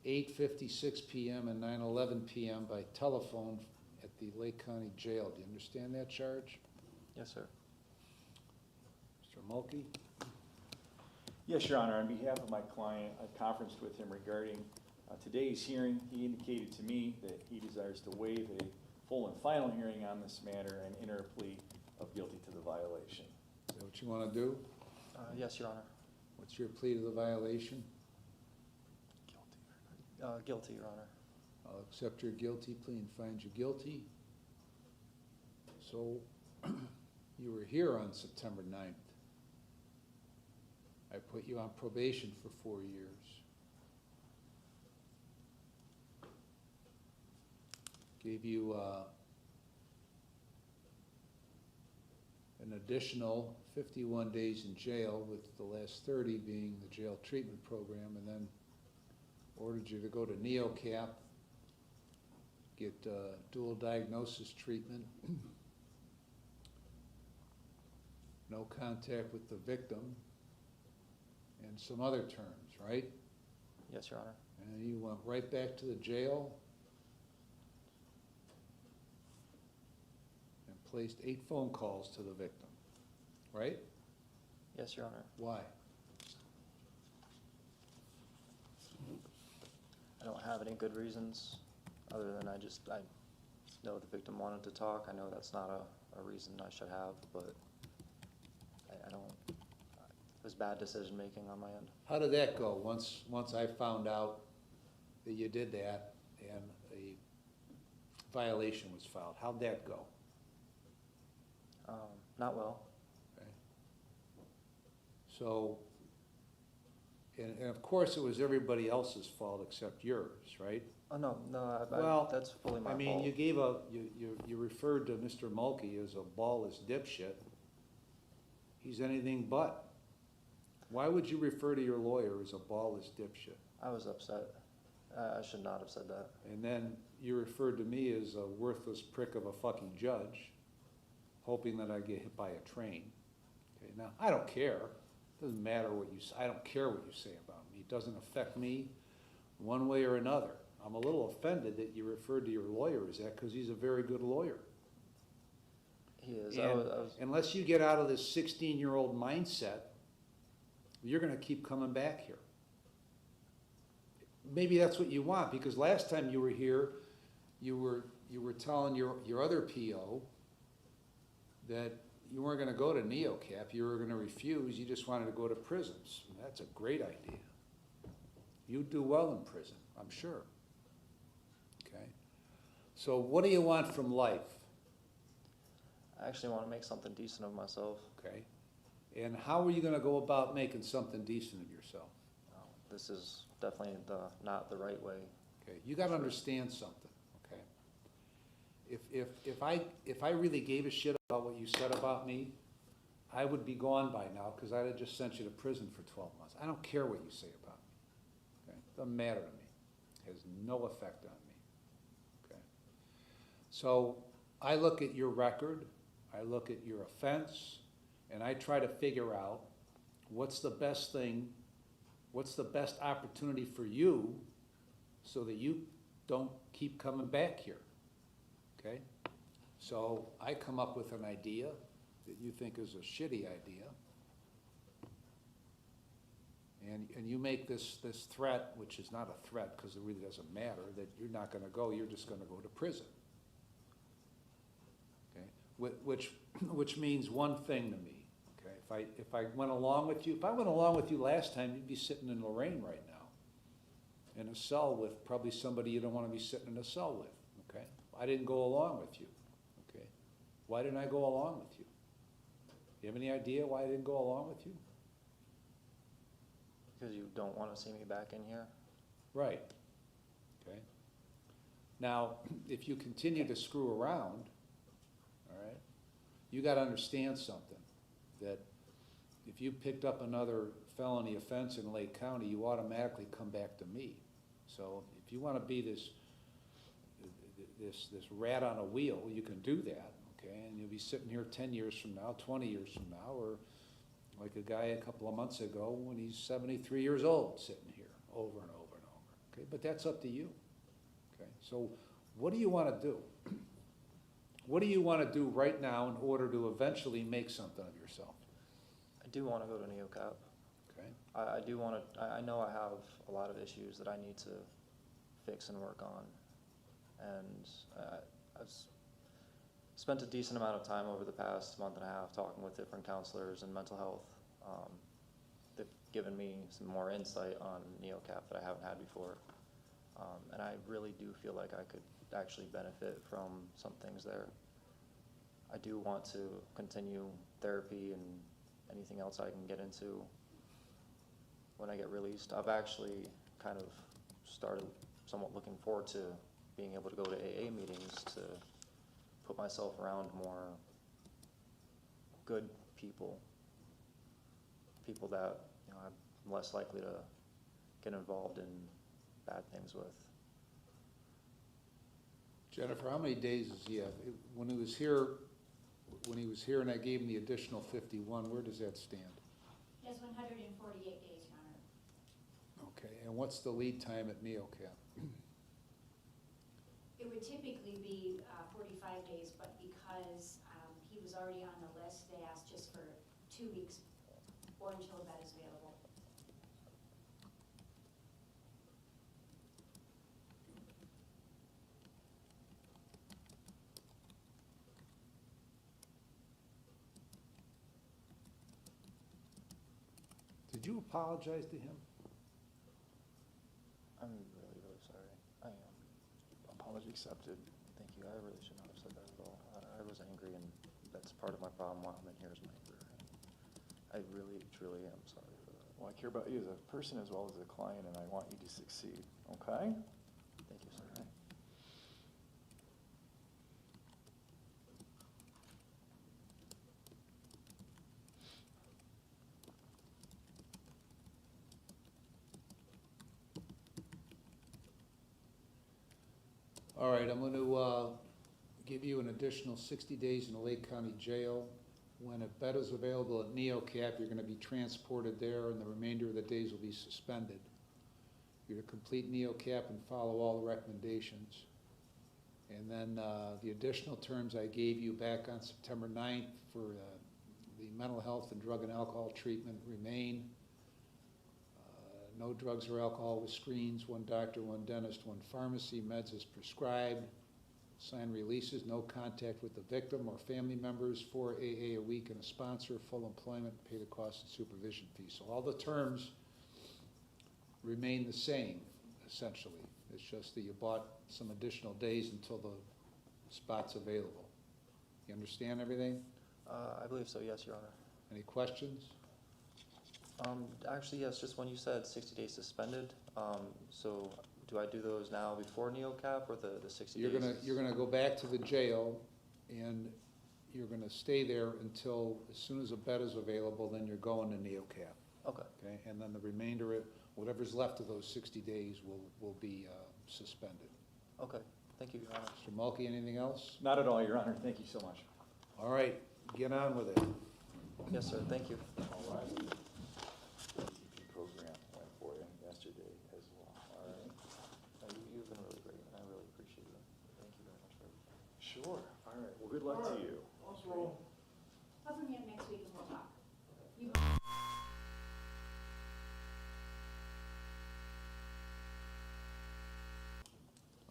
8:56 p.m. and 9:11 p.m. by telephone at the Lake County Jail. Do you understand that charge? Yes, sir. Mr. Mulkey? Yes, Your Honor. On behalf of my client, I conferenced with him regarding today's hearing. He indicated to me that he desires to waive a full and final hearing on this matter and enter a plea of guilty to the violation. Is that what you want to do? Yes, Your Honor. What's your plea to the violation? Guilty, Your Honor. I'll accept your guilty plea and find you guilty. So, you were here on September 9th. I put you on probation for 4 years. Gave you an additional 51 days in jail, with the last 30 being the jail treatment program, and then ordered you to go to NeoCap, get dual diagnosis treatment, no contact with the victim, and some other terms, right? Yes, Your Honor. And you went right back to the jail and placed 8 phone calls to the victim, right? Yes, Your Honor. Why? I don't have any good reasons, other than I know the victim wanted to talk. I know that's not a reason I should have, but I don't, it was bad decision making on my end. How did that go once I found out that you did that and a violation was filed? How'd that go? Not well. Okay. So, and of course it was everybody else's fault except yours, right? Oh, no, Well, that's fully my fault. I mean, you referred to Mr. Mulkey as a ballless dipshit. He's anything but. Why would you refer to your lawyer as a ballless dipshit? I was upset. I should not have said that. And then you referred to me as a worthless prick of a fucking judge, hoping that I get hit by a train. Okay, now, I don't care. It doesn't matter what you say. I don't care what you say about me. It doesn't affect me one way or another. I'm a little offended that you referred to your lawyer as that, because he's a very good lawyer. He is. And unless you get out of this 16-year-old mindset, you're going to keep coming back here. Maybe that's what you want, because last time you were here, you were telling your other PO that you weren't going to go to NeoCap, you were going to refuse, you just wanted to go to prisons. That's a great idea. You'd do well in prison, I'm sure. Okay? So what do you want from life? I actually want to make something decent of myself. Okay? And how are you going to go about making something decent of yourself? This is definitely not the right way. Okay, you got to understand something. Okay, if I really gave a shit about what you said about me, I would be gone by now, because I'd have just sent you to prison for 12 months. I don't care what you say about me. Okay, doesn't matter to me. It has no effect on me. Okay, so I look at your record, I look at your offense, and I try to figure out what's the best thing. What's the best opportunity for you so that you don't keep coming back here, okay? So I come up with an idea that you think is a shitty idea, and you make this threat, which is not a threat because it really doesn't matter, that you're not going to go, you're just going to go to prison, okay? Which means one thing to me. If I went along with you, last time, you'd be sitting in Lorraine right now, in a cell with probably somebody you don't want to be sitting in a cell with, okay? I didn't go along with you, okay? Why didn't I go along with you? You have any idea why I didn't go along with you? Because you don't want to see me back in here? Right, okay? Now, if you continue to screw around, all right, you got to understand something, that if you picked up another felony offense in Lake County, you automatically come back to me. So if you want to be this rat on a wheel, you can do that, okay? And you'll be sitting here 10 years from now, 20 years from now, or like a guy a couple of months ago when he's 73 years old, sitting here over and over and over. Okay, but that's up to you. Okay, so what do you want to do? What do you want to do right now in order to eventually make something of yourself? I do want to go to NeoCap. Okay, I do want to, I know I have a lot of issues that I need to fix and work on. And I've spent a decent amount of time over the past month and a half talking with different counselors in mental health. They've given me some more insight on NeoCap that I haven't had before. And I really do feel like I could actually benefit from some things there. I do want to continue therapy and anything else I can get into when I get released. I've actually kind of started somewhat looking forward to being able to go to AA meetings to put myself around more good people, people that, you know, I'm less likely to get involved in bad things with. Jennifer, how many days does he have? When he was here and I gave him the additional 51, where does that stand? He has 148 days, Your Honor. Okay, and what's the lead time at NeoCap? It would typically be 45 days, but because he was already on the list, they asked just for 2 weeks or until a bed is available. Did you apologize to him? I'm really, really sorry. I am. Apology accepted. Thank you. I really should not have said that at all. I was angry, and that's part of my problem while I'm in here is my anger. I really, truly am sorry for that. Well, I care about you as a person as well as a client, and I want you to succeed, okay? Thank you, sir. All right. All right, I'm going to give you an additional 60 days in the Lake County Jail. When a bed is available at NeoCap, you're going to be transported there, and the remainder of the days will be suspended. You're to complete NeoCap and follow all the recommendations. And then the additional terms I gave you back on September 9th for the mental health and drug and alcohol treatment remain. No drugs or alcohol with screens, 1 doctor, 1 dentist, 1 pharmacy, meds as prescribed. Sign releases, no contact with the victim or family members, 4 AA a week and a sponsor, full employment, pay the cost and supervision fee. So all the terms remain the same, essentially. It's just that you bought some additional days until the spot's available. You understand everything? I believe so, yes, Your Honor. Any questions? Actually, yes, just when you said 60 days suspended, so do I do those now before NeoCap or the 60 days? You're gonna go back to the jail and you're gonna stay there until, as soon as a bed is available, then you're going to NeoCap. Okay. Okay, and then the remainder, whatever's left of those 60 days will be suspended. Okay, thank you, Your Honor. Mr. Mulkey, anything else? Not at all, Your Honor. Thank you so much. All right, get on with it. Yes, sir, thank you. All right. DP program went for you yesterday as well. All right. You've been really great, and I really appreciate it. Thank you very much for everything. Sure. All right. Well, good luck to you. I'll bring you up next week and we'll talk. You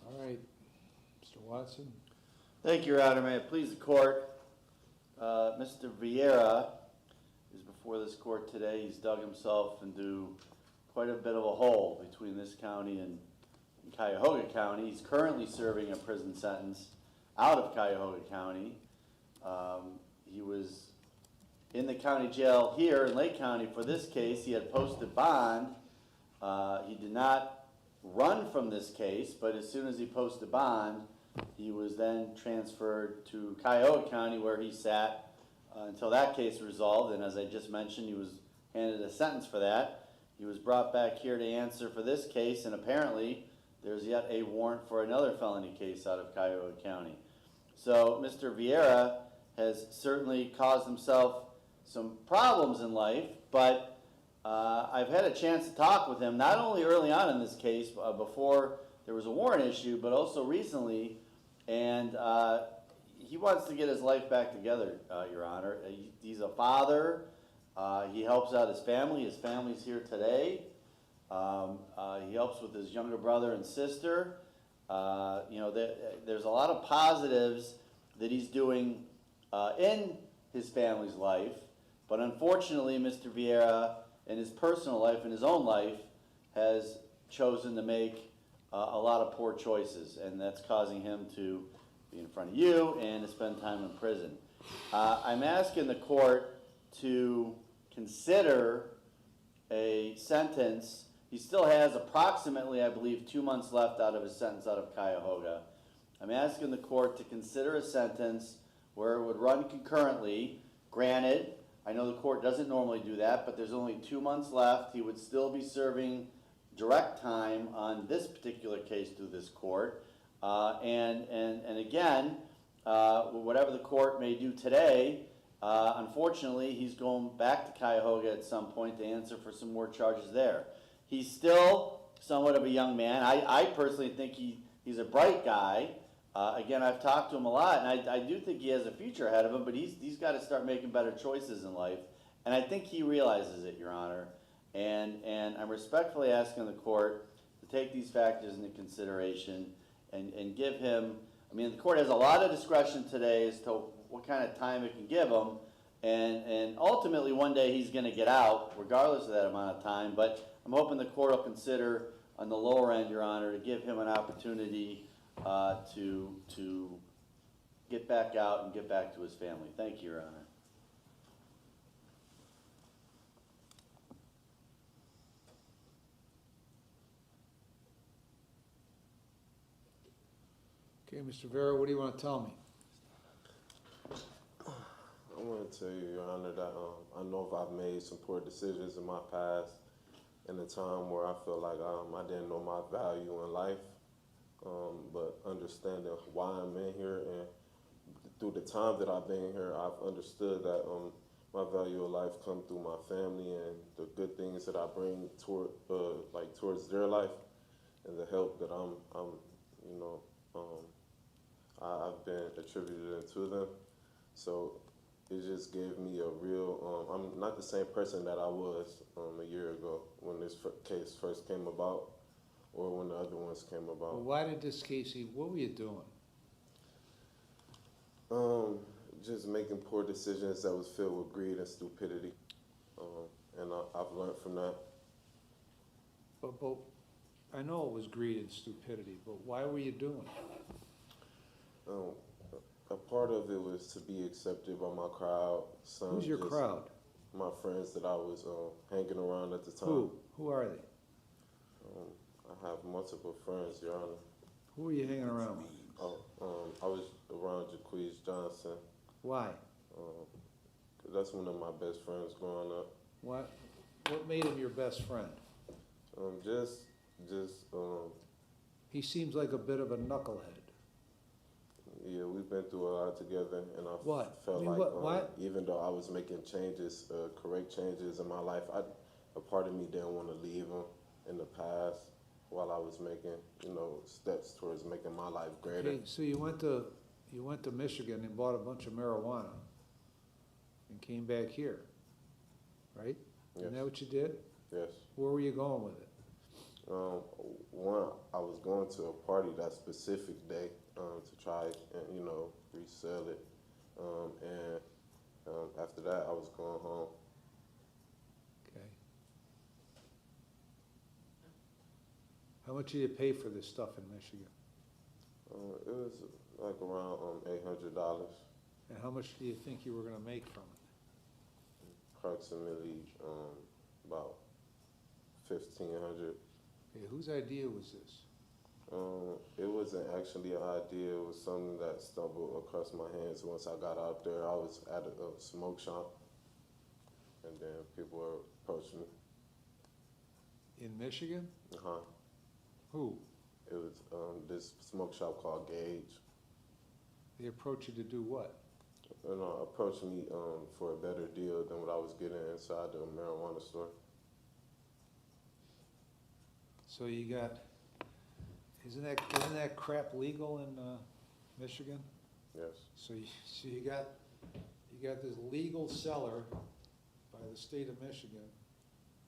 All right, Mr. Watson? Thank you, Your Honor. May it please the court. Mr. Vieira is before this court today. He's dug himself into quite a bit of a hole between this county and Cuyahoga County. He's currently serving a prison sentence out of Cuyahoga County. He was in the county jail here in Lake County for this case. He had posted bond. He did not run from this case, but as soon as he posted bond, he was then transferred to Cuyahoga County where he sat until that case resolved, and as I just mentioned, he was handed a sentence for that. He was brought back here to answer for this case, and apparently there's yet a warrant for another felony case out of Cuyahoga County. So Mr. Vieira has certainly caused himself some problems in life, but I've had a chance to talk with him, not only early on in this case, before there was a warrant issue, but also recently, and he wants to get his life back together, Your Honor. He's a father. He helps out his family. His family's here today. He helps with his younger brother and sister. There's a lot of positives that he's doing in his family's life, but unfortunately, Mr. Vieira, in his personal life, in his own life, has chosen to make a lot of poor choices, and that's causing him to be in front of you and to spend time in prison. I'm asking the court to consider a sentence. He still has approximately, I believe, 2 months left out of his sentence out of Cuyahoga. I'm asking the court to consider a sentence where it would run concurrently. Granted, I know the court doesn't normally do that, but there's only 2 months left. He would still be serving direct time on this particular case through this court. And again, whatever the court may do today, unfortunately, he's going back to Cuyahoga at some point to answer for some more charges there. He's still somewhat of a young man. I personally think he's a bright guy. Again, I've talked to him a lot, and I do think he has a future ahead of him, but he's got to start making better choices in life. And I think he realizes it, Your Honor. And I'm respectfully asking the court to take these factors into consideration and give him, I mean, the court has a lot of discretion today as to what kind of time it can give him. And ultimately, one day he's going to get out, regardless of that amount of time. But I'm hoping the court will consider on the lower end, Your Honor, to give him an opportunity to get back out and get back to his family. Thank you, Your Honor. Okay, Mr. Vera, what do you want to tell me? I want to tell you, Your Honor, that I know I've made some poor decisions in my past, in a time where I feel like I didn't know my value in life, but understanding why I'm in here, and through the time that I've been here, I've understood that my value of life comes through my family and the good things that I bring towards their life, and the help that I've been attributed to them. So it just gave me a real, I'm not the same person that I was a year ago when this case first came about, or when the other ones came about. Well, why did this case, what were you doing? Just making poor decisions that was filled with greed and stupidity, and I've learned from that. But I know it was greed and stupidity, but why were you doing it? A part of it was to be accepted by my crowd. Who's your crowd? My friends that I was hanging around at the time. Who are they? I have multiple friends, Your Honor. Who are you hanging around with? I was around Jaquez Johnson. Why? 'Cause that's one of my best friends growing up. What made him your best friend? He seems like a bit of a knucklehead. Yeah, we've been through a lot together, and I What? felt I mean, like what? even though I was making changes, correct changes in my life, a part of me didn't want to leave him in the past while I was making, steps towards making my life greater. Okay, so you went to Michigan and bought a bunch of marijuana and came back here, right? Yes. Isn't that what you did? Yes. Where were you going with it? I was going to a party that specific day to try and resell it, and after that I was going home. Okay. How much did you pay for this stuff in Michigan? It was like around $800, And how much do you think you were gonna make from it? approximately about 1,500. Okay, whose idea was this? It wasn't actually an idea. It was something that stumbled across my hands once I got out there. I was at a smoke shop, and then people approached me. In Michigan? Uh-huh. Who? It was this smoke shop called Gage. They approached you to do what? Approached me for a better deal than what I was getting inside the marijuana store. So you got, isn't that crap legal in, Michigan? Yes, So you got this legal seller by the state of Michigan,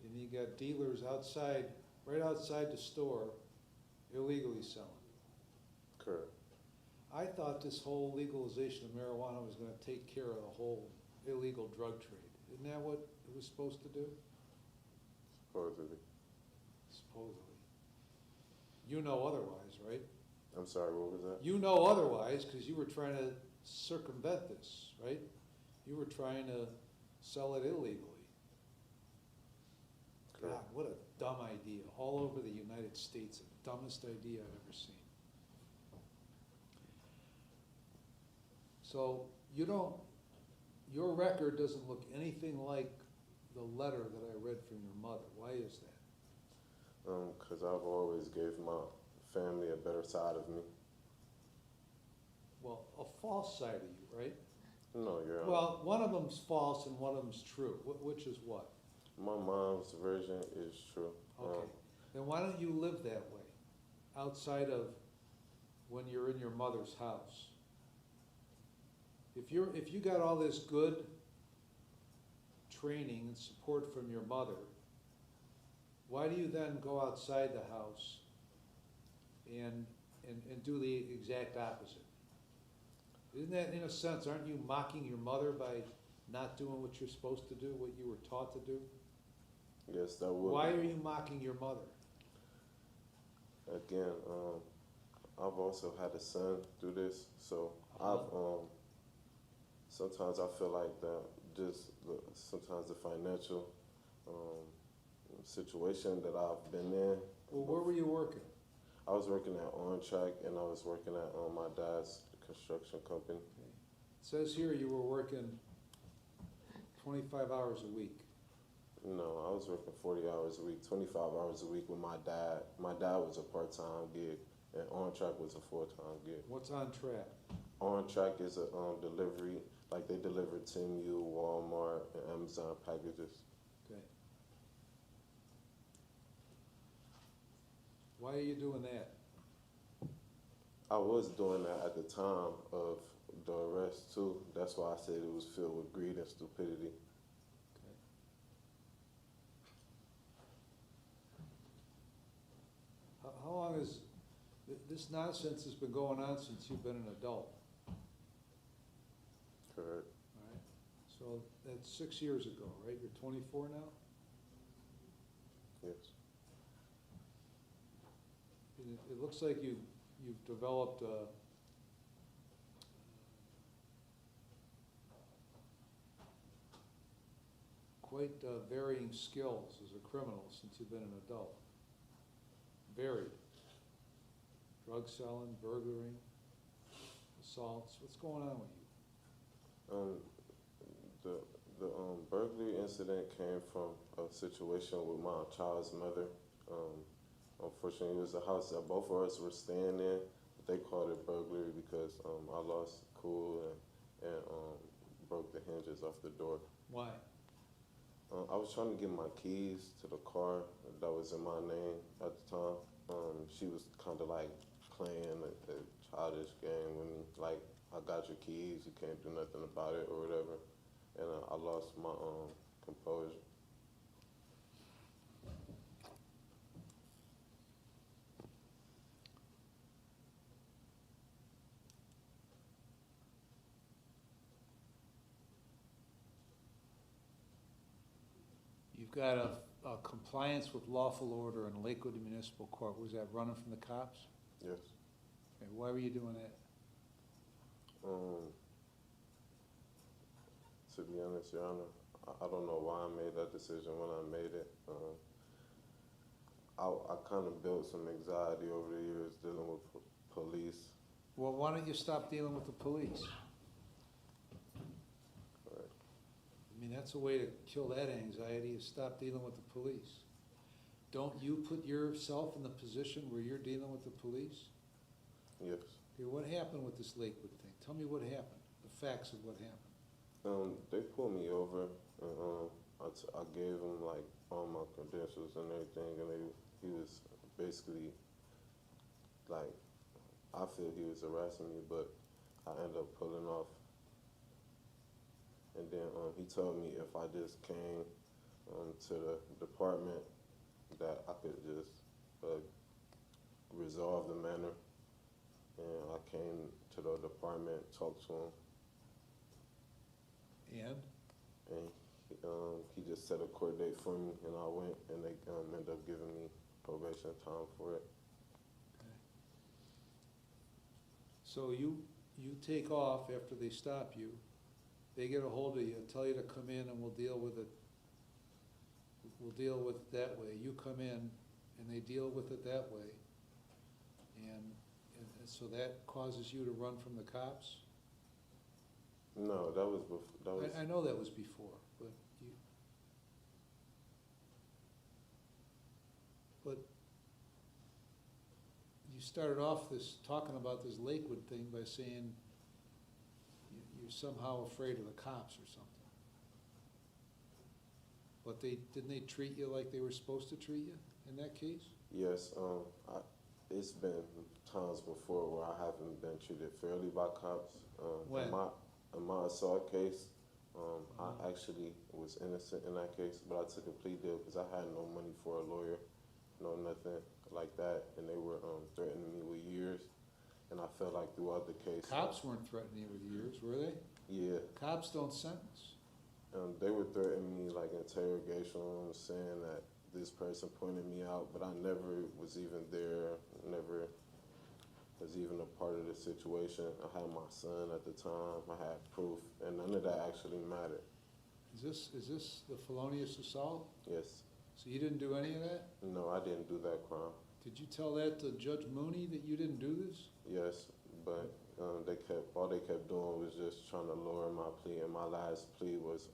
and you got dealers outside, right outside the store, illegally selling. correct. I thought this whole legalization of marijuana was gonna take care of the whole illegal drug trade. Isn't that what it was supposed to do? Supposedly. Supposedly. You know otherwise, right? I'm sorry, what was that? You know otherwise, because you were trying to circumvent this, right? You were trying to sell it illegally. God, Correct. what a dumb idea. All over the United States, the dumbest idea I've ever seen. So you don't, your record doesn't look anything like the letter that I read from your mother. Why is that? 'Cause I've always gave my family a better side of me. Well, a false side of you, right? No, Your Honor. Well, one of them's false and one of them's true. Which is what? My mom's version is true. Okay, then why don't you live that way, outside of when you're in your mother's house? If you got all this good training and support from your mother, why do you then go outside the house and do the exact opposite? Isn't that, in a sense, aren't you mocking your mother by not doing what you're supposed to do, what you were taught to do? Yes, that would. Why are you mocking your mother? Again, I've also had a son through this, so sometimes I feel like sometimes the financial situation that I've been in. Well, where were you working? I was working at On Track, and I was working at my dad's construction company. Okay. It says here you were working 25 hours a week. No, I was working 40 hours a week, 25 hours a week with my dad. My dad was a part-time gig, and On Track was a full-time gig. What's on track? On Track is a delivery, like they deliver TMU, Walmart, and Amazon packages. Okay. Why are you doing that? I was doing that at the time of the arrest too. That's why I said it was filled with greed and stupidity. Okay. How long has, this nonsense has been going on since you've been an adult, Correct. all right? So that's 6 years ago, right? You're 24 now? Yes. It looks like you've developed quite varying skills as a criminal since you've been an adult. Varied. Drug selling, burglaring, assaults. What's going on with you? The burglary incident came from a situation with my child's mother. Unfortunately, it was a house that both of us were staying in, but they called it burglary because I lost cool and broke the hinges off the door. Why? I was trying to get my keys to the car that was in my name at the time. She was kind of like playing a childish game with me, like, I got your keys, you can't do nothing about it or whatever. And I lost my composure. You've got a compliance with lawful order in Lakewood Municipal Court. Was that running from the cops? Yes. Okay, why were you doing that? To be honest, Your Honor, I don't know why I made that decision when I made it. I kind of built some anxiety over the years dealing with police. Well, why don't you stop dealing with the police? Right. I mean, that's a way to kill that anxiety, is stop dealing with the police. Don't you put yourself in the position where you're dealing with the police? Yes. Okay, what happened with this Lakewood thing? Tell me what happened, the facts of what happened. They pulled me over, and I gave him like all my credentials and everything, and he was basically, like, I feel he was harassing me, but I ended up pulling off. And then he told me if I just came to the department that I could just resolve the matter. And I came to the department, talked to him, and he just set a court date for me, and I went, and they ended up giving me probation time for it. Okay. So you take off after they stop you, they get a hold of you, tell you to come in and we'll deal with it. We'll deal with it that way. You come in and they deal with it that way. And so that causes you to run from the cops? No, that was before. I know that was before, but you started off talking about this Lakewood thing by saying you're somehow afraid of the cops or something. But didn't they treat you like they were supposed to treat you in that case? Yes, it's been times before where I haven't been treated fairly by cops. When? In my assault case, I actually was innocent in that case, but I took a plea deal because I had no money for a lawyer, no nothing like that, and they were threatening me with years. And I felt like throughout the case, Cops weren't threatening you with years, were they? yeah, Cops don't sentence. they were threatening me like interrogation, saying that this person pointed me out, but I never was even there, never was even a part of the situation. I had my son at the time, I had proof, and none of that actually mattered. Is this the felonious assault? Yes, So you didn't do any of that? no, I didn't do that crime. Did you tell that to Judge Mooney that you didn't do this? Yes, but all they kept doing was just trying to lower my plea, and my last plea was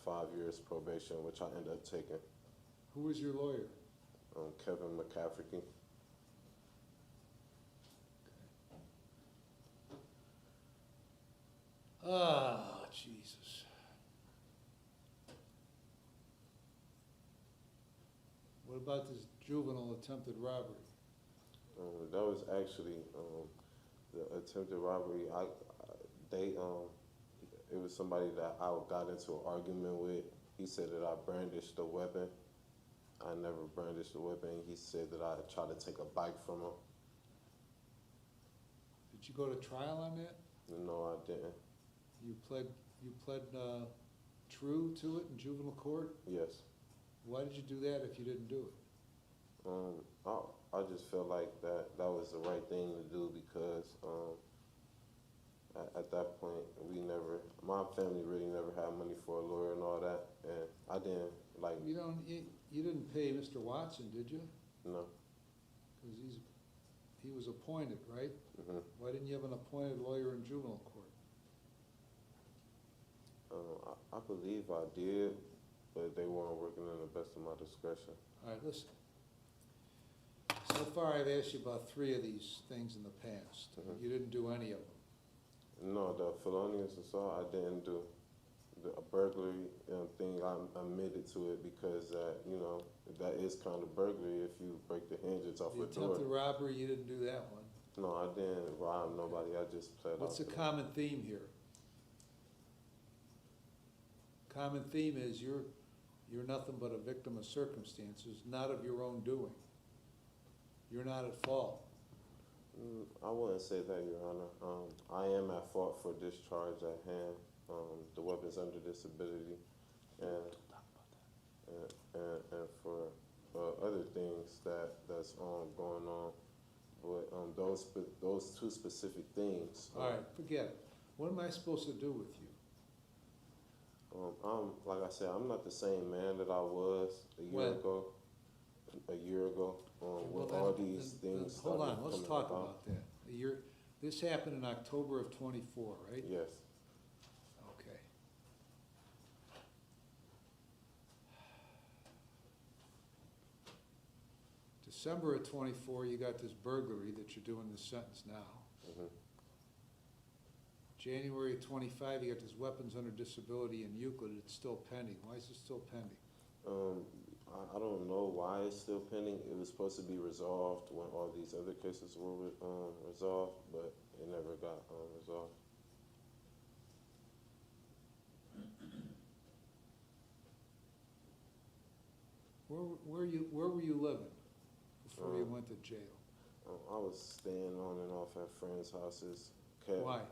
5 years probation, which I ended up taking. Who was your lawyer? Kevin McCafferty. Ah, Jesus. What about this juvenile attempted robbery? That was actually the attempted robbery. It was somebody that I got into an argument with. He said that I brandished a weapon. I never brandished a weapon. He said that I tried to take a bike from him. Did you go to trial on that? No, I didn't. You pled true to it in juvenile court? Yes. Why did you do that if you didn't do it? I just felt like that was the right thing to do because at that point my family really never had money for a lawyer and all that, and I didn't like. You didn't pay Mr. Watson, did you? No. Because he was appointed, right? Mm-hmm. Why didn't you have an appointed lawyer in juvenile court? I believe I did, but they weren't working in the best of my discretion. All right, listen. So far, I've asked you about 3 of these things in the past. Mhm. You didn't do any of them. No, the felonious assault I didn't do. A burglary thing, I admitted to it because that is kind of burglary if you break the hinges off The a door. attempted robbery, you didn't do that one. No, I didn't rob nobody. I just pled What's the out to common theme here? Common theme is you're nothing but a victim of circumstances, not of your own doing. You're not at fault. I wouldn't say that, Your Honor. I am at fault for this charge at hand, the weapons under disability, and for other things that's going on. But those 2 specific things. All right, forget it. What am I supposed to do with you? Like I said, I'm not the same man that I was a year When? ago. A year ago, with Well, all then- these then things. Hold on, started let's coming talk about. about that. This happened in October of '24, right? Yes. Okay. December of '24, you got this burglary that you're doing this sentence now. Mhm. January of '25, you got this weapons under disability in Euclid, it's still pending. Why is it still pending? I don't know why it's still pending. It was supposed to be resolved when all these other cases were resolved, but it never got resolved. Where were you living before you Um, went to jail? I was staying on and off at friends' houses. 'Cause- Why?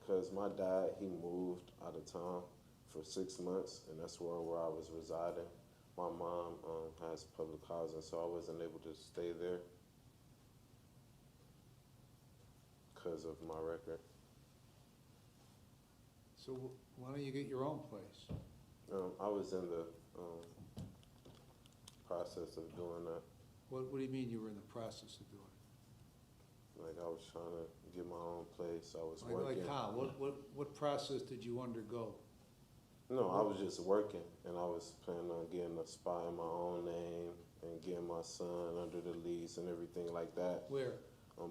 Cause my dad, he moved out of town for 6 months, and that's where I was residing. My mom has public housing, so I wasn't able to stay there because of my record. So why don't you get your own place? I was in the process of doing that. What do you mean you were in the process of doing it? Like I was trying to get my own place. I was Like working. how? What process did you undergo? No, I was just working, and I was planning on getting a spot in my own name and getting my son under the lease and everything like that. Where?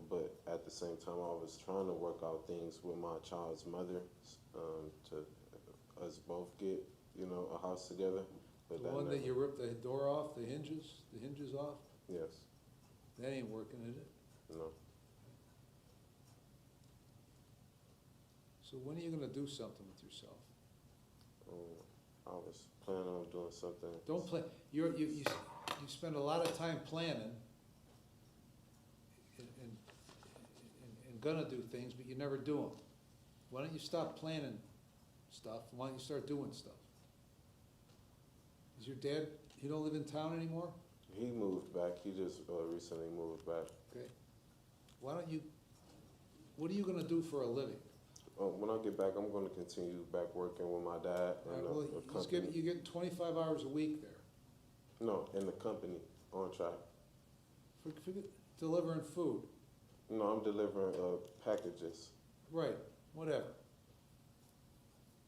But at the same time, I was trying to work out things with my child's mother to us both get, a house together. But The one that you ripped the door off, the hinges off? Yes, That ain't working, is it? no. So when are you gonna do something with yourself? I was planning on doing something. Don't plan, you spend a lot of time planning and gonna do things, but you never do them. Why don't you stop planning stuff, why don't you start doing stuff? Is your dad, he don't live in town anymore? He moved back. He just recently moved back. Okay. Why don't you, what are you gonna do for a living? When I get back, I'm going to continue back working with my dad All right, and well, the company. you're getting 25 hours a week there, No, in the company, on track. for delivering food. No, I'm delivering packages. Right, whatever.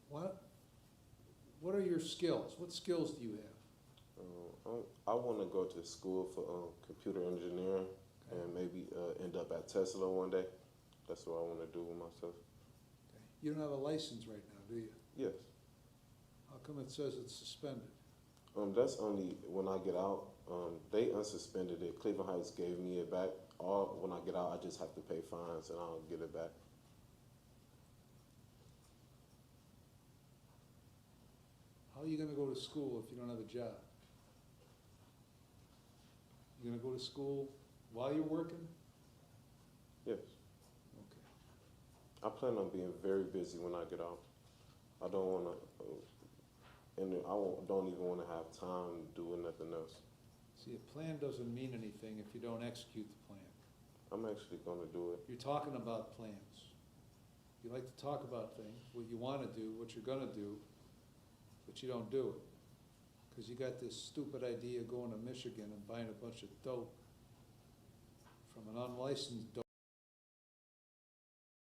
What are your skills? What skills do you have? I want to go to school for computer engineering and maybe end up at Tesla one day. That's what I want to do with myself. Okay. You don't have a license right now, do you? Yes. How come it says it's suspended? That's only when I get out. They unsuspended it. Cleveland Heights gave me it back. When I get out, I just have to pay fines and I'll get it back. How are you gonna go to school if you don't have a job? You gonna go to school while you're working? Yes. Okay. I plan on being very busy when I get out. I don't want to, and don't even want to have time doing nothing else. See, a plan doesn't mean anything if you don't execute the plan. I'm actually going to do it. You're talking about plans. You like to talk about things, what you wanna do, what you're gonna do, but you don't do it. Cause you got this stupid idea of going to Michigan and buying a bunch of dope from an unlicensed dope